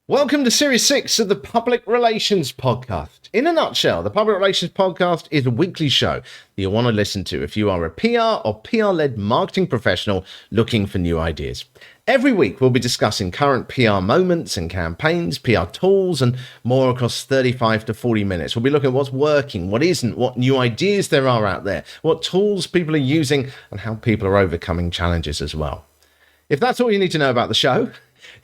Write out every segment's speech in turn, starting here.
Welcome to Series 6 of the Public Relations Podcast. In a nutshell, the Public Relations Podcast is a weekly show that you'll want to listen to if you are a PR or PR-led marketing professional looking for new ideas. Every week, we'll be discussing current PR moments and campaigns, PR tools, and more across 35 to 40 minutes. We'll be looking at what's working, what isn't, what new ideas there are out there, what tools people are using, and how people are overcoming challenges as well. If that's all you need to know about the show,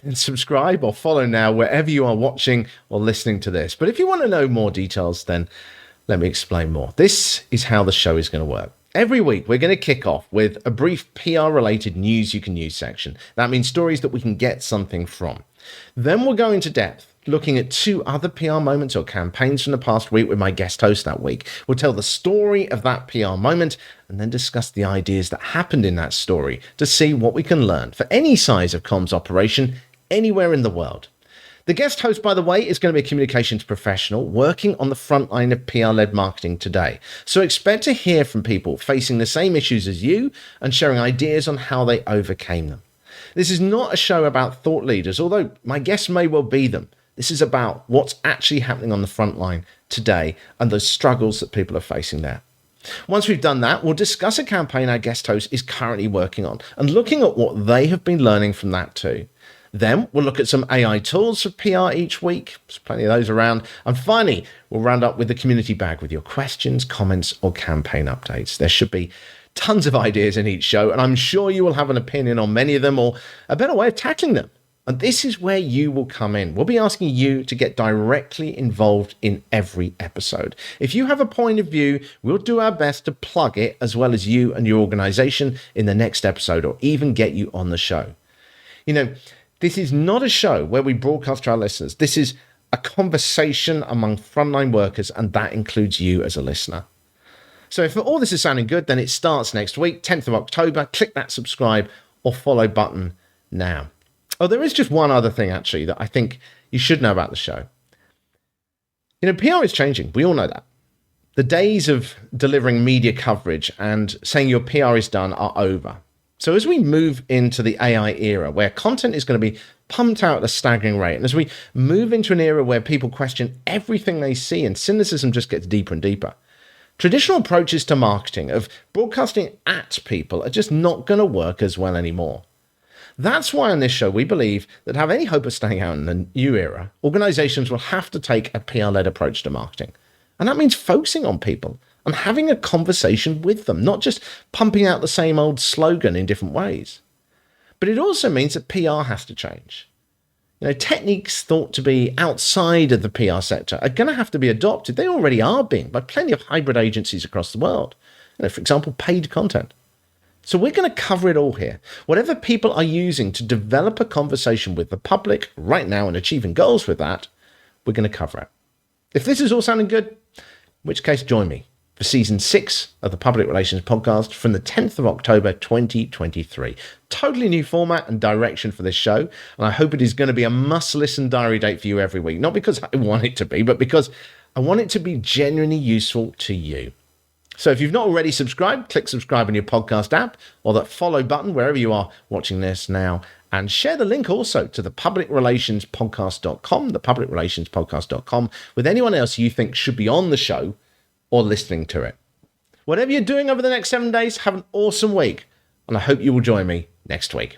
then subscribe or follow now wherever you are watching or listening to this. But if you want to know more details, then let me explain more. This is how the show is going to work. Every week, we're going to kick off with a brief PR-related news you can use section. That means stories that we can get something from. Then we'll go into depth, looking at two other PR moments or campaigns from the past week with my guest host that week. We'll tell the story of that PR moment and then discuss the ideas that happened in that story to see what we can learn for any size of comms operation anywhere in the world. The guest host, by the way, is going to be a communications professional working on the front line of PR-led marketing today. So expect to hear from people facing the same issues as you and sharing ideas on how they overcame them. This is not a show about thought leaders, although my guests may well be them. This is about what's actually happening on the front line today and the struggles that people are facing there. Once we've done that, we'll discuss a campaign our guest host is currently working on and looking at what they have been learning from that too. Then we'll look at some AI tools for PR each week. There's plenty of those around. And finally, we'll round up with the community bag with your questions, comments, or campaign updates. There should be tons of ideas in each show, and I'm sure you will have an opinion on many of them or a better way of tackling them. And this is where you will come in. We'll be asking you to get directly involved in every episode. If you have a point of view, we'll do our best to plug it as well as you and your organization in the next episode or even get you on the show. You know, this is not a show where we broadcast to our listeners. This is a conversation among frontline workers, and that includes you as a listener. So if all this is sounding good, then it starts next week, 10th of October. Click that subscribe or follow button now. Oh, there is just one other thing, actually, that I think you should know about the show. You know, PR is changing. We all know that. The days of delivering media coverage and saying your PR is done are over. So as we move into the AI era, where content is going to be pumped out at a staggering rate, and as we move into an era where people question everything they see and cynicism just gets deeper and deeper, traditional approaches to marketing of broadcasting at people are just not going to work as well anymore. That's why on this show, we believe that to have any hope of staying out in the new era, organizations will have to take a PR-led approach to marketing. And that means focusing on people and having a conversation with them, not just pumping out the same old slogan in different ways. But it also means that PR has to change. You know, techniques thought to be outside of the PR sector are going to have to be adopted. They already are being by plenty of hybrid agencies across the world. You know, for example, paid content. So we're going to cover it all here. Whatever people are using to develop a conversation with the public right now and achieving goals with that, we're going to cover it. If this is all sounding good, in which case join me for season 6 of the Public Relations Podcast from the 10th of October, 2023. Totally new format and direction for this show. And I hope it is going to be a must-listen diary date for you every week. Not because I want it to be, but because I want it to be genuinely useful to you. So if you've not already subscribed, click subscribe in your podcast app or that follow button wherever you are watching this now. And share the link also to the publicrelationspodcast.com, the publicrelationspodcast.com, with anyone else you think should be on the show or listening to it. Whatever you're doing over the next 7 days, have an awesome week. And I hope you will join me next week.